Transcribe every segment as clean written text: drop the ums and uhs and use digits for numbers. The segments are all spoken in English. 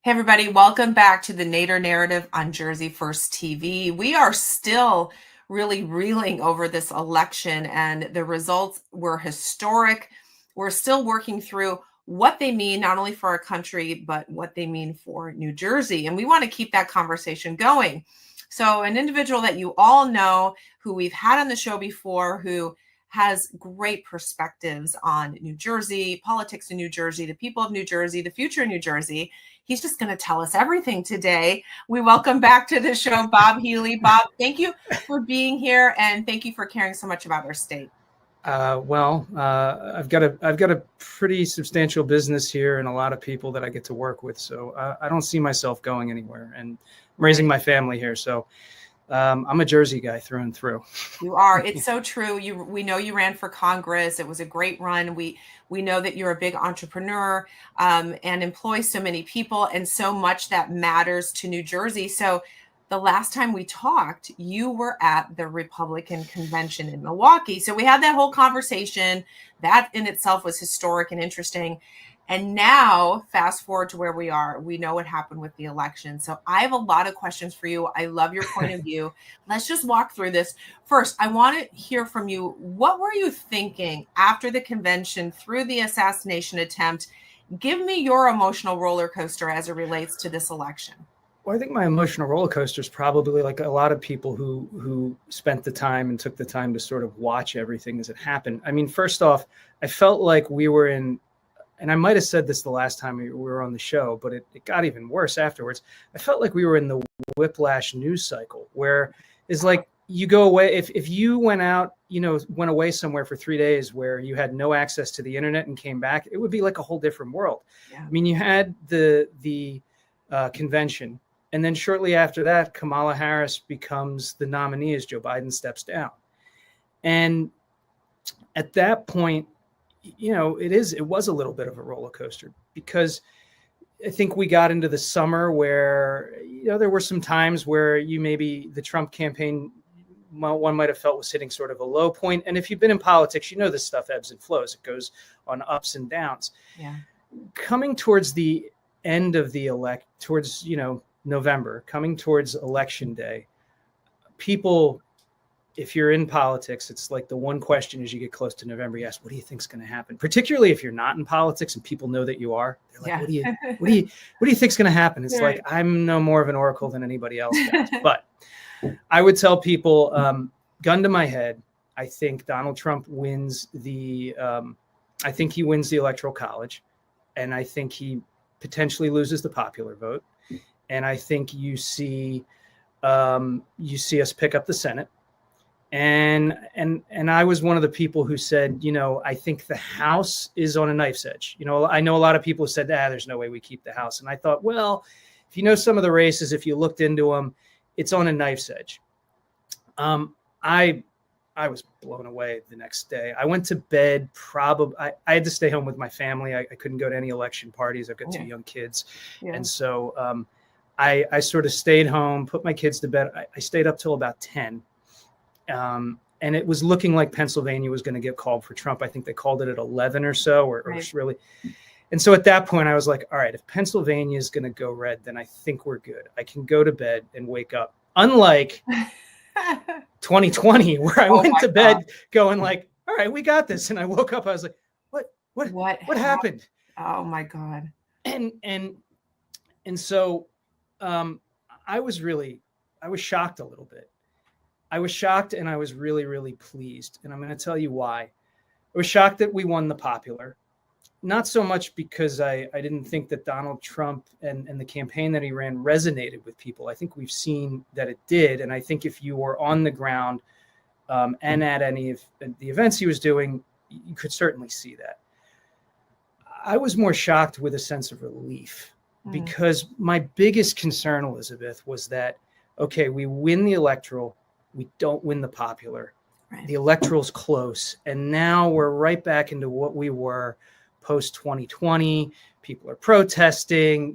Hey, everybody, welcome back to the Nader Narrative on Jersey First TV. We are still really reeling over this election, and the results were historic. We're still working through what they mean, not only for our country, but what they mean for New Jersey. And we want to keep that conversation going. So, an individual that you all know, who we've had on the show before, who has great perspectives on New Jersey, politics in New Jersey, the people of New Jersey, the future of New Jersey. He's just going to tell us everything today. We welcome back to the show, Bob Healy. Bob, thank you for being here, and thank you for caring so much about our state. I've got a pretty substantial business here and a lot of people that I get to work with. So I don't see myself going anywhere, and I'm raising my family here. So I'm a Jersey guy through and through. You are. It's so true. We know you ran for Congress. It was a great run. We know that you're a big entrepreneur and employ so many people and so much that matters to New Jersey. So the last time we talked, you were at the Republican convention in Milwaukee. So we had that whole conversation. That in itself was historic and interesting. And now, fast forward to where we are, we know what happened with the election. So I have a lot of questions for you. I love your point of view. Let's just walk through this. First, I want to hear from you. What were you thinking after the convention, through the assassination attempt? Give me your emotional roller coaster as it relates to this election. Well, I think my emotional roller coaster is probably like a lot of people who spent the time and took the time to sort of watch everything as it happened. I mean, first off, I felt like we were in, and I might have said this the last time we were on the show, but it got even worse afterwards. I felt like we were in the whiplash news cycle, where it's like you go away. If you went out, went away somewhere for 3 days where you had no access to the internet and came back, it would be like a whole different world. Yeah. I mean, you had the convention, and then shortly after that, Kamala Harris becomes the nominee as Joe Biden steps down. And at that point, it was a little bit of a roller coaster, because I think we got into the summer where, there were some times where maybe the Trump campaign, one might have felt was hitting sort of a low point. And if you've been in politics, this stuff ebbs and flows. It goes on ups and downs. Yeah. Coming towards the end of the towards, November, coming towards election day, people, if you're in politics, it's like the one question as you get close to November, you ask, what do you think is going to happen? Particularly if you're not in politics and people know that you are. They're like, yeah. what do you think is going to happen? It's right. Like, I'm no more of an oracle than anybody else does. But I would tell people, gun to my head, I think Donald Trump wins the Electoral College, and I think he potentially loses the popular vote. And I think you see us pick up the Senate. And I was one of the people who said, I think the House is on a knife's edge. I know a lot of people have said, there's no way we keep the House. And I thought, well, if you know some of the races, if you looked into them, it's on a knife's edge. I was blown away the next day. I went to bed I had to stay home with my family. I couldn't go to any election parties. I've got two young kids. Yeah. And so I sort of stayed home, put my kids to bed. I stayed up till about 10. And it was looking like Pennsylvania was going to get called for Trump. I think they called it at 11 or so, or really. And so at that point, I was like, all right, if Pennsylvania is going to go red, then I think we're good. I can go to bed and wake up. Unlike 2020, where I went to bed going like, all right, we got this. And I woke up, I was like, what happened? Oh my God. And so I was shocked a little bit. I was shocked, and I was really, really pleased. And I'm going to tell you why. I was shocked that we won the popular. Not so much because I didn't think that Donald Trump and the campaign that he ran resonated with people. I think we've seen that it did. And I think if you were on the ground and at any of the events he was doing, you could certainly see that. I was more shocked with a sense of relief, because my biggest concern, Elizabeth, was that, okay, we win the electoral, we don't win the popular. Right. The electoral's close. And now we're right back into what we were post 2020. People are protesting,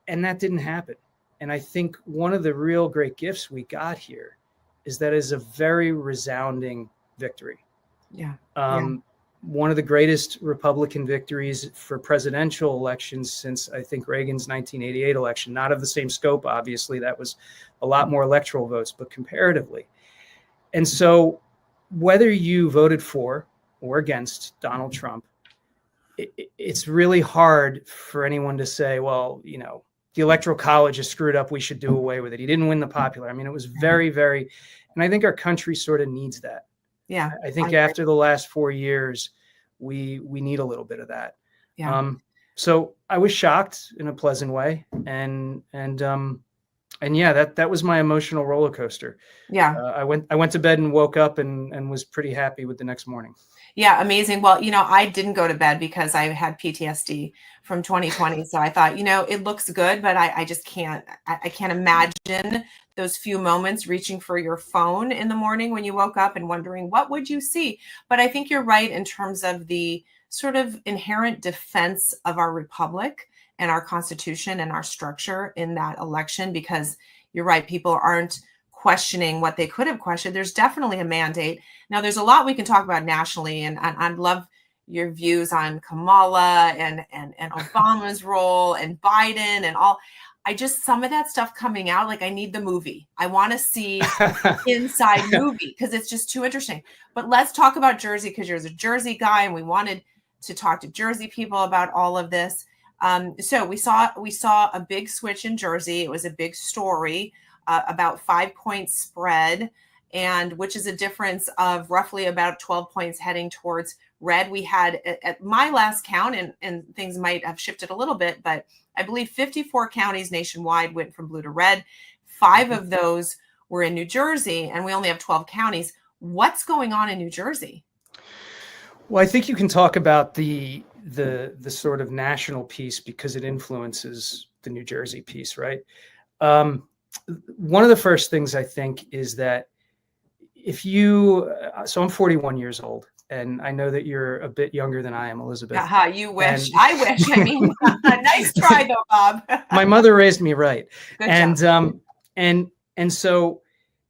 and that didn't happen. And I think one of the real great gifts we got here is that is a very resounding victory. Yeah. one of the greatest Republican victories for presidential elections since, I think, Reagan's 1988 election. Not of the same scope, obviously. That was a lot more electoral votes, but comparatively. And so whether you voted for or against Donald Trump, it's really hard for anyone to say, well, you know, the Electoral College is screwed up, we should do away with it. He didn't win the popular. I mean, it was very, very, and I think our country sort of needs that. Yeah. I think after the last 4 years, we need a little bit of that. Yeah. So I was shocked in a pleasant way. And yeah, that was my emotional roller coaster. Yeah. I went to bed and woke up and was pretty happy with the next morning. Yeah, amazing. Well, you know, I didn't go to bed because I had PTSD from 2020. So I thought, you know, it looks good, but I just can't, I can't imagine those few moments reaching for your phone in the morning when you woke up and wondering, what would you see? But I think you're right in terms of the sort of inherent defense of our republic and our Constitution and our structure in that election, because you're right, people aren't questioning what they could have questioned. There's definitely a mandate. Now, there's a lot we can talk about nationally, and I'd love your views on Kamala and Obama's role and Biden and all. I just, some of that stuff coming out, like I need the movie. I want to see inside movie because it's just too interesting. But let's talk about Jersey, because you're a Jersey guy and we wanted to talk to Jersey people about all of this. So we saw a big switch in Jersey. It was a big story. About 5 points spread, and which is a difference of roughly about 12 points heading towards red. We had, at my last count, and things might have shifted a little bit, but I believe 54 counties nationwide went from blue to red. 5 of those were in New Jersey, and we only have 12 counties. What's going on in New Jersey? Well, I think you can talk about the sort of national piece because it influences the New Jersey piece, right? One of the first things I think is that if you, so I'm 41 years old, and I know that you're a bit younger than I am, Elizabeth. You wish. I wish. I mean, nice try though, Bob. My mother raised me right. Good job. And so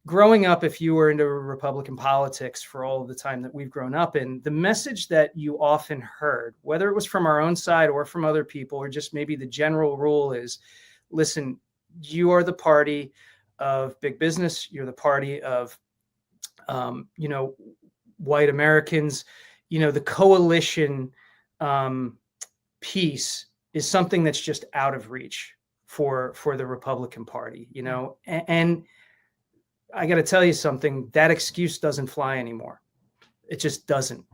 growing up, if you were into Republican politics for all of the time that we've grown up in, the message that you often heard, whether it was from our own side or from other people, or just maybe the general rule is, listen, you are the party of big business. You're the party of, white Americans. You know, the coalition piece is something that's just out of reach for the Republican Party. You know, and I got to tell you something. That excuse doesn't fly anymore. It just doesn't,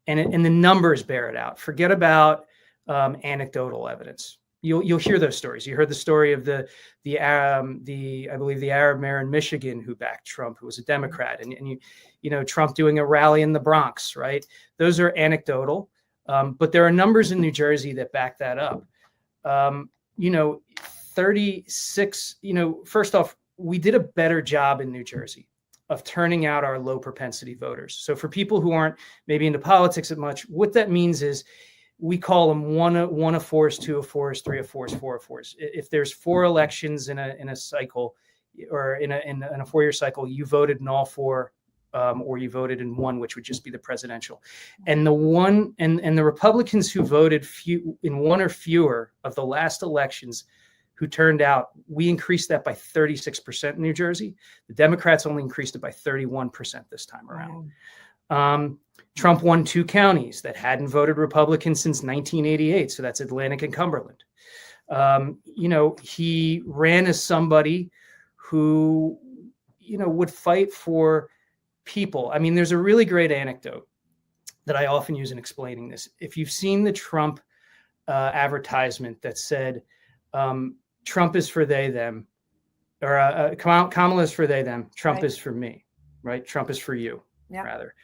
and the numbers bear it out. Forget about anecdotal evidence. You'll hear those stories. You heard the story of the I believe the Arab mayor in Michigan who backed Trump, who was a Democrat, and you know Trump doing a rally in the Bronx, right? Those are anecdotal, but there are numbers in New Jersey that back that up. 36. First off, we did a better job in New Jersey of turning out our low propensity voters. So for people who aren't maybe into politics as much, what that means is, we call them one of fours, 2 of fours, 3 of fours, 4 of fours. If there's 4 elections in a cycle, or in a 4-year cycle, you voted in all 4, or you voted in 1, which would just be the presidential. And the Republicans who voted in 1 or fewer of the last elections, who turned out, we increased that by 36% in New Jersey. The Democrats only increased it by 31% this time around. Wow. Trump won 2 counties that hadn't voted Republican since 1988. So that's Atlantic and Cumberland. He ran as somebody who, would fight for people. I mean, there's a really great anecdote that I often use in explaining this. If you've seen the Trump advertisement that said, Trump is for they, them, or Kamala is for they, them, Trump is for me, right? Trump is for you, rather.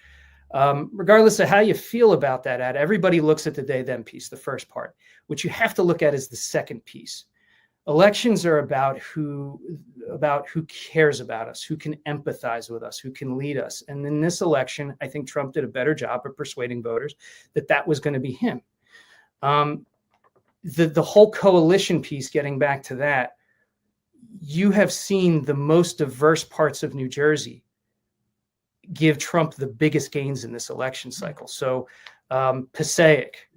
Regardless of how you feel about that ad, everybody looks at the they, them piece, the first part. What you have to look at is the second piece. Elections are about who cares about us, who can empathize with us, who can lead us. And in this election, I think Trump did a better job of persuading voters that was going to be him. The whole coalition piece, getting back to that, you have seen the most diverse parts of New Jersey give Trump the biggest gains in this election cycle. So Passaic,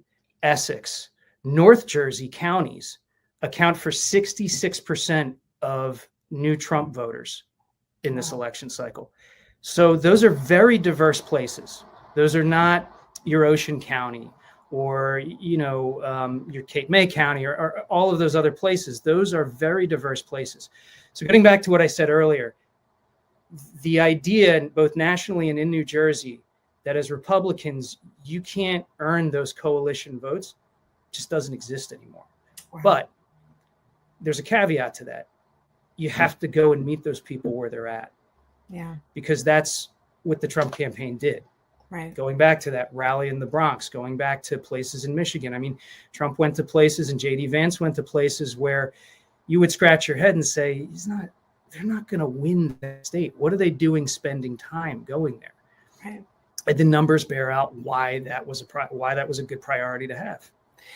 Essex, North Jersey counties account for 66% of new Trump voters in this election cycle. So those are very diverse places. Those are not your Ocean County or, your Cape May County or all of those other places. Those are very diverse places. So getting back to what I said earlier, the idea both nationally and in New Jersey that as Republicans, you can't earn those coalition votes just doesn't exist anymore. Wow. But there's a caveat to that. You have to go and meet those people where they're at. Yeah. Because that's what the Trump campaign did. Right. Going back to that rally in the Bronx, going back to places in Michigan. I mean, Trump went to places and J.D. Vance went to places where you would scratch your head and say, they're not going to win that state. What are they doing spending time going there? Right. And the numbers bear out why that was a good priority to have.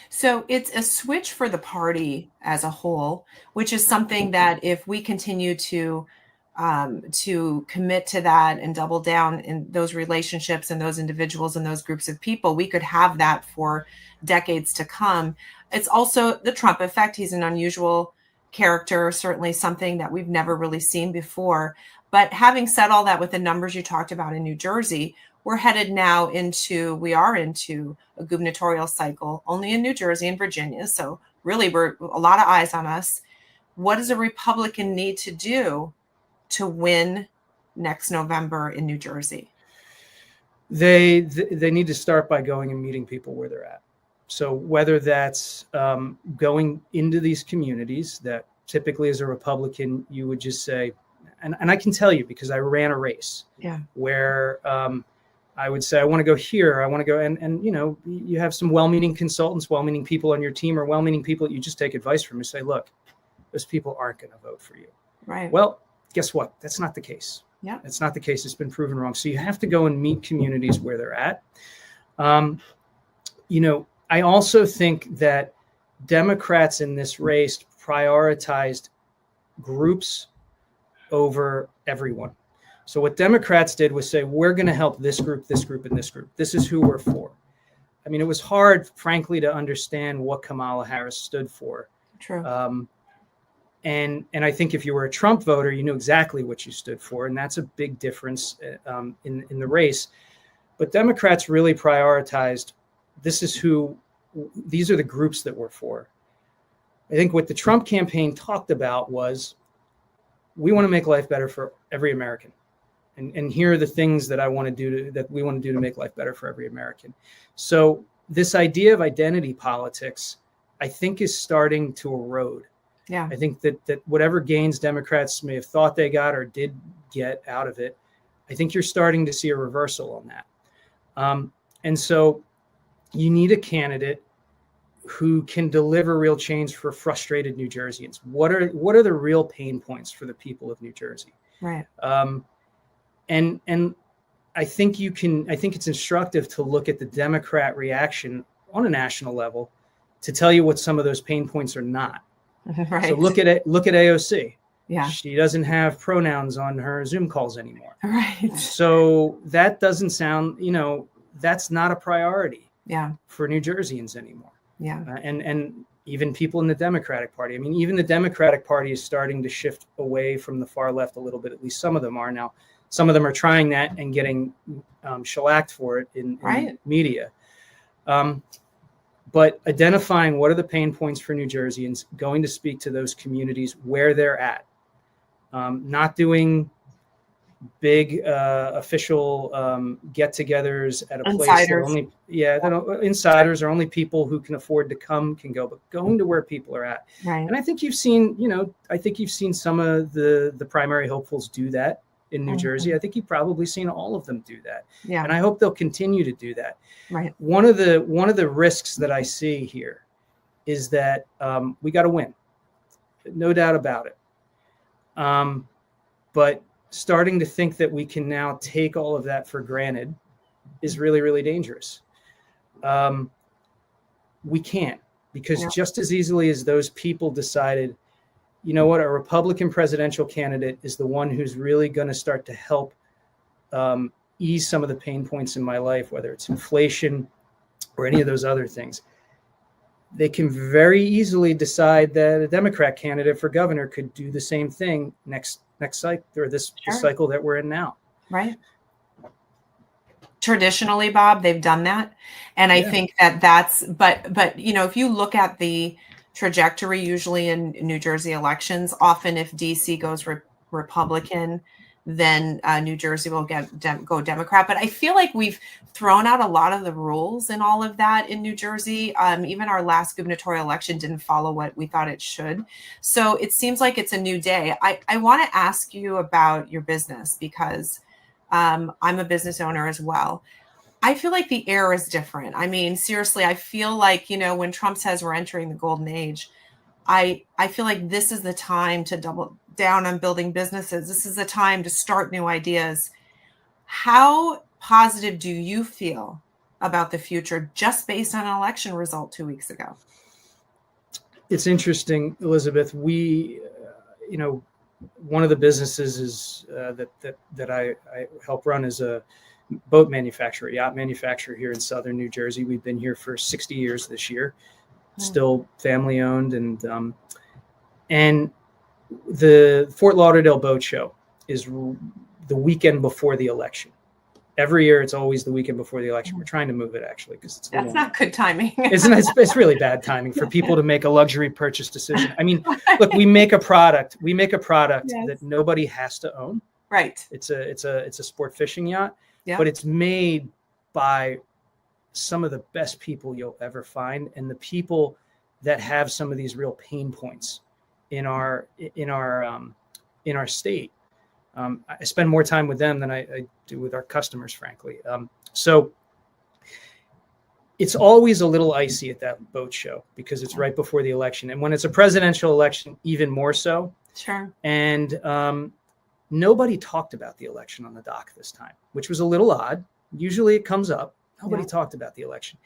So it's a switch for the party as a whole, which is something that if we continue to commit to that and double down in those relationships and those individuals and those groups of people, we could have that for decades to come. It's also the Trump effect. He's an unusual character, certainly something that we've never really seen before. But having said all that, with the numbers you talked about in New Jersey, we are into a gubernatorial cycle only in New Jersey and Virginia. So really, we're a lot of eyes on us. What does a Republican need to do to win next November in New Jersey? They need to start by going and meeting people where they're at. So whether that's going into these communities that typically as a Republican, you would just say, and I can tell you because I ran a race where I would say, I want to go here. I want to go. And you have some well-meaning consultants, well-meaning people on your team or well-meaning people that you just take advice from and say, look, those people aren't going to vote for you. Right. Well, guess what? That's not the case. Yeah. That's not the case. It's been proven wrong. So you have to go and meet communities where they're at. I also think that Democrats in this race prioritized groups over everyone. So what Democrats did was say, we're going to help this group, and this group. This is who we're for. I mean, it was hard, frankly, to understand what Kamala Harris stood for. True. And I think if you were a Trump voter, you knew exactly what you stood for. And that's a big difference in the race. But Democrats really prioritized, these are the groups that we're for. I think what the Trump campaign talked about was, we want to make life better for every American. And here are the things that we want to do to make life better for every American. So this idea of identity politics, I think, is starting to erode. Yeah. I think that whatever gains Democrats may have thought they got or did get out of it, I think you're starting to see a reversal on that. And so you need a candidate who can deliver real change for frustrated New Jerseyans. What are the real pain points for the people of New Jersey? Right. And I think it's instructive to look at the Democrat reaction on a national level to tell you what some of those pain points are not. Right. So look at AOC. Yeah. She doesn't have pronouns on her Zoom calls anymore. Right. So that doesn't sound, that's not a priority for New Jerseyans anymore. Yeah. And even people in the Democratic Party. I mean, even the Democratic Party is starting to shift away from the far left a little bit. At least some of them are now. Some of them are trying that and getting shellacked for it in media. But identifying what are the pain points for New Jerseyans, going to speak to those communities where they're at, not doing big official get-togethers at a place that only insiders are only people who can afford to come can go, but going to where people are at. Right. And I think you've seen some of the primary hopefuls do that in New Jersey. I think you've probably seen all of them do that. Yeah. And I hope they'll continue to do that. Right. One of the risks that I see here is that we got to win, no doubt about it. But starting to think that we can now take all of that for granted is really, really dangerous. We can't, because just as easily as those people decided, you know what, a Republican presidential candidate is the one who's really going to start to help ease some of the pain points in my life, whether it's inflation, or any of those other things, they can very easily decide that a Democrat candidate for governor could do the same thing next cycle, or this cycle that we're in now. Right. Traditionally, Bob, they've done that. And I think that's, but, if you look at the trajectory, usually in New Jersey elections, often if DC goes Republican, then New Jersey will go Democrat. But I feel like we've thrown out a lot of the rules and all of that in New Jersey. Even our last gubernatorial election didn't follow what we thought it should. So it seems like it's a new day. I want to ask you about your business, because I'm a business owner as well. I feel like the air is different. I mean, seriously, I feel like, when Trump says we're entering the golden age, I feel like this is the time to double down on building businesses. This is the time to start new ideas. How positive do you feel about the future just based on an election result 2 weeks ago? It's interesting, Elizabeth. We, one of the businesses is that I help run is a boat manufacturer, yacht manufacturer here in southern New Jersey. We've been here for 60 years this year, still family owned, and the Fort Lauderdale Boat Show is the weekend before the election. Every year, it's always the weekend before the election. We're trying to move it, actually, because that's not good timing. It's really bad timing for people to make a luxury purchase decision. I mean, look, we make a product that nobody has to own. Right. It's a sport fishing yacht, but it's made by some of the best people you'll ever find, and the people that have some of these real pain points in our state. I spend more time with them than I do with our customers, frankly. So it's always a little icy at that boat show because it's right before the election. And when it's a presidential election, even more so. Sure. And nobody talked about the election on the dock this time, which was a little odd. Usually it comes up. Nobody talked about the election.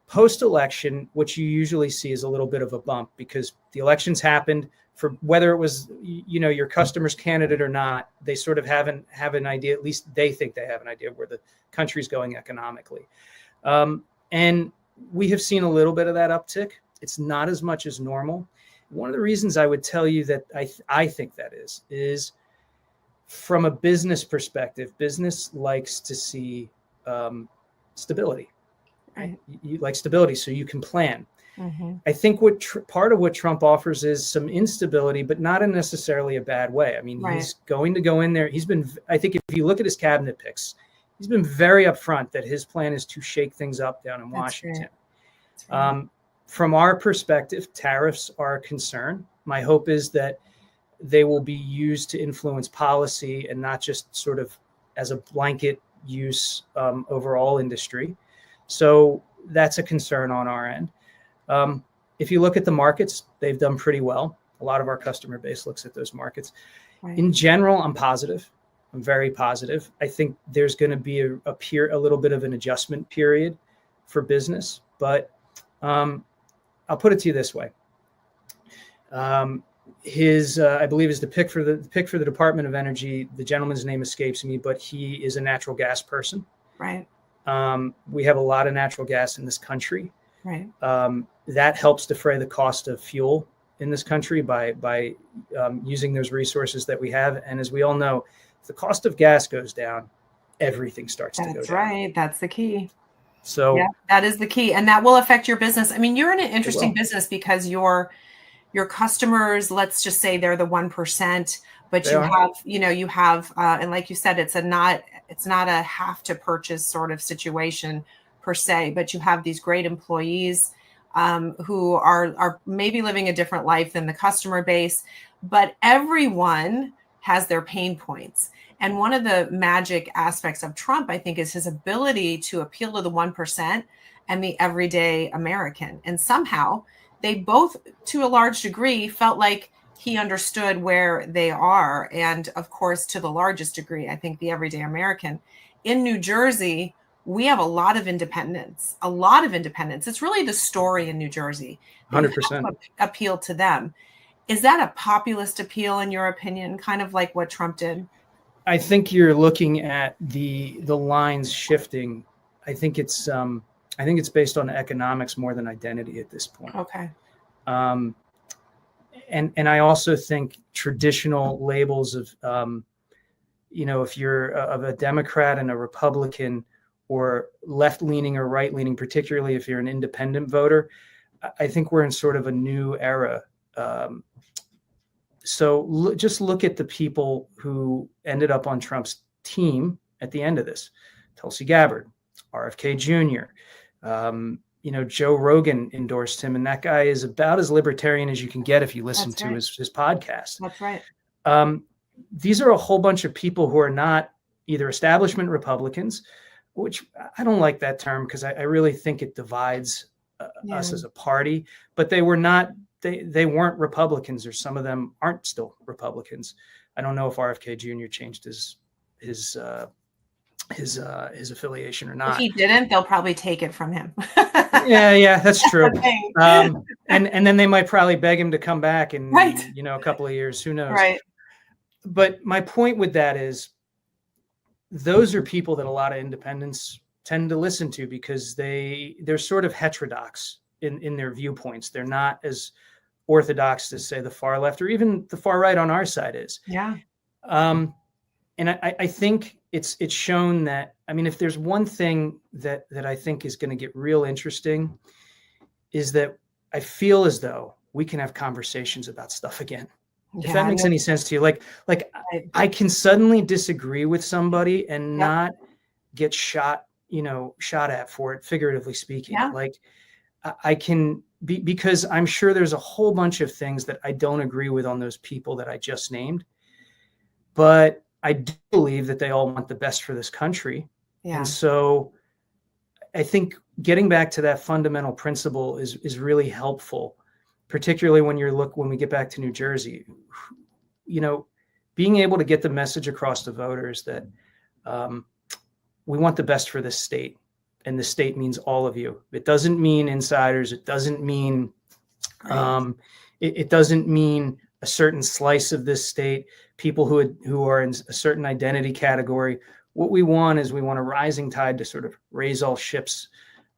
Post-election, what you usually see is a little bit of a bump because the elections happened. For whether it was, your customer's candidate or not, they sort of have an idea, at least they think they have an idea of where the country's going economically. And we have seen a little bit of that uptick. It's not as much as normal. One of the reasons I would tell you that I think that is from a business perspective, business likes to see stability. Right. You like stability so you can plan. Mm-hmm. I think part of what Trump offers is some instability, but not in necessarily a bad way. I mean, he's going to go in there. I think if you look at his cabinet picks, he's been very upfront that his plan is to shake things up down in Washington. That's right. From our perspective, tariffs are a concern. My hope is that they will be used to influence policy and not just sort of as a blanket use over all industry. So that's a concern on our end. If you look at the markets, they've done pretty well. A lot of our customer base looks at those markets. Right. In general, I'm positive. I'm very positive. I think there's going to be a little bit of an adjustment period for business, but I'll put it to you this way. I believe is the pick for the Department of Energy. The gentleman's name escapes me, but he is a natural gas person. Right. We have a lot of natural gas in this country. Right. That helps defray the cost of fuel in this country by using those resources that we have. And as we all know, if the cost of gas goes down, everything starts to go down. That's right. That's the key. So that is the key. And that will affect your business. I mean, you're in an interesting business because your customers, let's just say they're the 1%, but you have, and like you said, it's not a have to purchase sort of situation per se, but you have these great employees who are maybe living a different life than the customer base, but everyone has their pain points. And one of the magic aspects of Trump, I think, is his ability to appeal to the 1% and the everyday American. And somehow they both, to a large degree, felt like he understood where they are. And of course, to the largest degree, I think the everyday American. In New Jersey, we have a lot of independence. It's really the story in New Jersey. 100% appeal to them. Is that a populist appeal, in your opinion, kind of like what Trump did? I think you're looking at the lines shifting. I think it's I think it's based on economics more than identity at this point. Okay. And I also think traditional labels of, if you're of a Democrat and a Republican, or left-leaning or right-leaning, particularly if you're an independent voter, I think we're in sort of a new era. So just look at the people who ended up on Trump's team at the end of this. Tulsi Gabbard, RFK Jr., Joe Rogan endorsed him, and that guy is about as libertarian as you can get if you listen to his podcast. That's right. These are a whole bunch of people who are not either establishment Republicans, which I don't like that term because I really think it divides us as a party, but they weren't Republicans, or some of them aren't still Republicans. I don't know if RFK Jr. changed his affiliation or not. If he didn't, they'll probably take it from him. Yeah, that's true. And then they might probably beg him to come back in a couple of years. Who knows? Right. But my point with that is, those are people that a lot of independents tend to listen to because they're sort of heterodox in their viewpoints. They're not as orthodox as, say, the far left or even the far right on our side is. Yeah. And I think it's shown that, if there's one thing that I think is going to get real interesting, is that I feel as though we can have conversations about stuff again. Yeah, if that makes any sense to you, like I can suddenly disagree with somebody and not get shot at for it, figuratively speaking. Yeah. Like I can be, because I'm sure there's a whole bunch of things that I don't agree with on those people that I just named, but I do believe that they all want the best for this country. Yeah. And so I think getting back to that fundamental principle is really helpful, particularly when we get back to New Jersey. Being able to get the message across to voters that we want the best for this state, and the state means all of you. It doesn't mean insiders. It doesn't mean it doesn't mean a certain slice of this state, people who are in a certain identity category. What we want is, we want a rising tide to sort of raise all ships.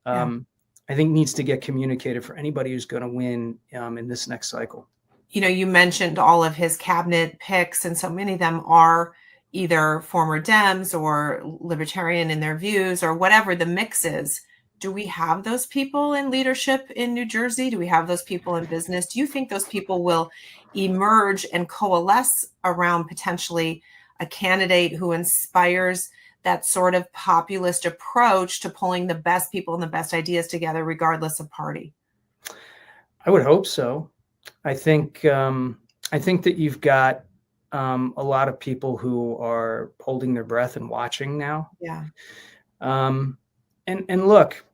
I think needs to get communicated for anybody who's going to win in this next cycle. You mentioned all of his cabinet picks, and so many of them are either former Dems or libertarian in their views, or whatever the mix is. Do we have those people in leadership in New Jersey? Do we have those people in business? Do you think those people will emerge and coalesce around potentially a candidate who inspires that sort of populist approach to pulling the best people and the best ideas together, regardless of party? I would hope so. I think that you've got a lot of people who are holding their breath and watching now. Yeah. And look,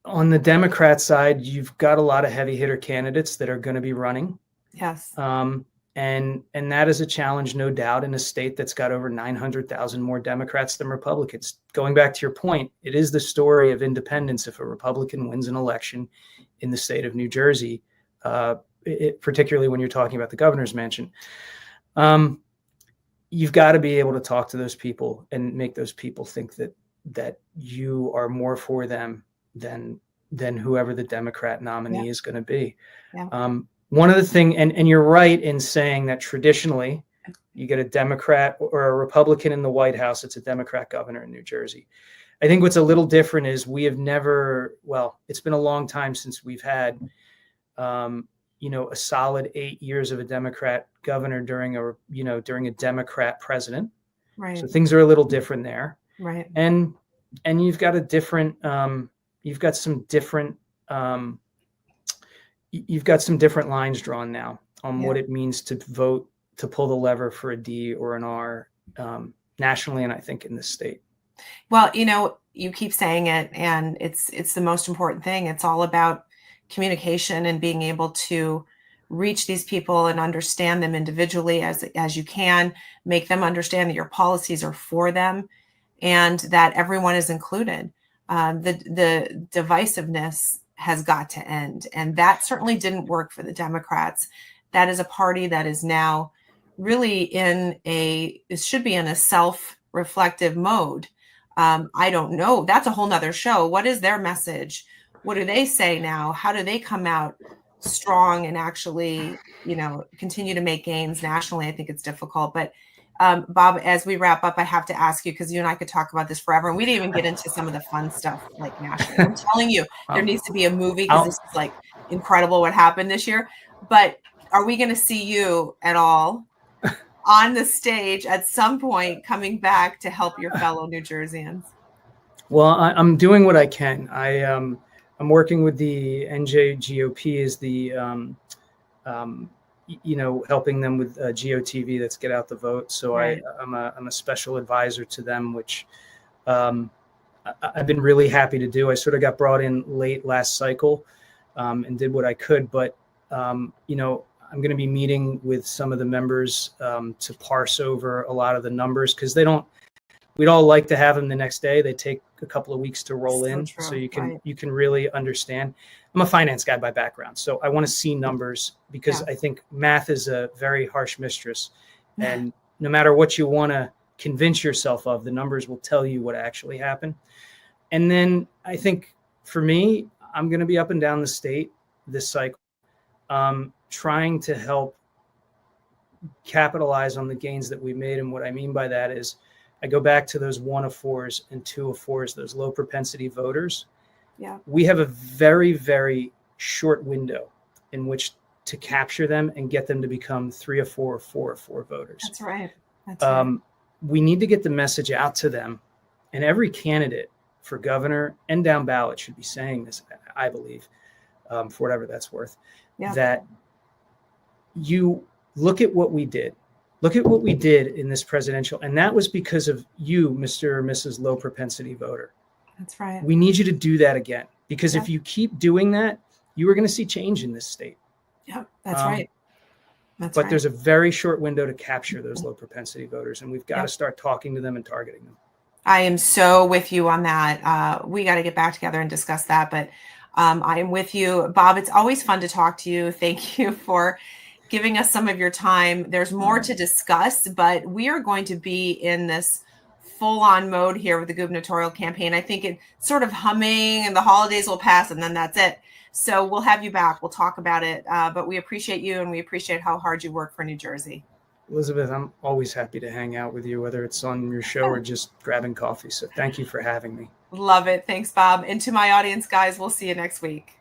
on the Democrat side, you've got a lot of heavy hitter candidates that are going to be running. Yes. And that is a challenge, no doubt, in a state that's got over 900,000 more Democrats than Republicans. Going back to your point, it is the story of independence if a Republican wins an election in the state of New Jersey, particularly when you're talking about the governor's mansion. You've got to be able to talk to those people and make those people think that you are more for them than whoever the Democrat nominee is going to be. Yeah. One of the things, and you're right in saying that traditionally you get a Democrat or a Republican in the White House, it's a Democrat governor in New Jersey. I think what's a little different is it's been a long time since we've had, a solid 8 years of a Democrat governor during a Democrat president. Right. So things are a little different there. Right. And you've got some different lines drawn now on what it means to vote, to pull the lever for a D or an R nationally, and I think in this state. Well, you keep saying it, and it's the most important thing. It's all about communication and being able to reach these people and understand them individually as you can, make them understand that your policies are for them and that everyone is included. The divisiveness has got to end. And that certainly didn't work for the Democrats. That is a party that is now really it should be in a self-reflective mode. I don't know. That's a whole nother show. What is their message? What do they say now? How do they come out strong and actually, continue to make gains nationally? I think it's difficult. But Bob, as we wrap up, I have to ask you, because you and I could talk about this forever, and we didn't even get into some of the fun stuff like nationally. I'm telling you, there needs to be a movie, because this is like incredible what happened this year. But are we going to see you at all on the stage at some point coming back to help your fellow New Jerseyans? Well, I'm doing what I can. I'm working with the NJGOP as the helping them with GOTV, that's Get Out the Vote. So right. I'm a special advisor to them, which I've been really happy to do. I sort of got brought in late last cycle and did what I could, but I'm going to be meeting with some of the members to parse over a lot of the numbers, because we'd all like to have them the next day. They take a couple of weeks to roll in. True. So you can really understand. I'm a finance guy by background, so I want to see numbers, because I think math is a very harsh mistress. And no matter what you want to convince yourself of, the numbers will tell you what actually happened. And then I think for me, I'm going to be up and down the state this cycle, trying to help capitalize on the gains that we made. And what I mean by that is, I go back to those 1 of 4s and 2 of 4s, those low propensity voters. Yeah. We have a very, very short window in which to capture them and get them to become 3 of 4 or 4 of 4 voters. That's right. That's right. We need to get the message out to them. And every candidate for governor and down ballot should be saying this, I believe, for whatever that's worth, that you look at what we did. Look at what we did in this presidential, and that was because of you, Mr. or Mrs. Low Propensity Voter. That's right. We need you to do that again, because if you keep doing that, you are going to see change in this state. Yeah, that's right. But there's a very short window to capture those low propensity voters, and we've got to start talking to them and targeting them. I am so with you on that. We got to get back together and discuss that, but I am with you. Bob, it's always fun to talk to you. Thank you for giving us some of your time. There's more to discuss, but we are going to be in this full-on mode here with the gubernatorial campaign. I think it's sort of humming, and the holidays will pass, and then that's it. So we'll have you back. We'll talk about it. But we appreciate you, and we appreciate how hard you work for New Jersey. Elizabeth, I'm always happy to hang out with you, whether it's on your show or just grabbing coffee. So thank you for having me. Love it. Thanks, Bob. And to my audience, guys, we'll see you next week.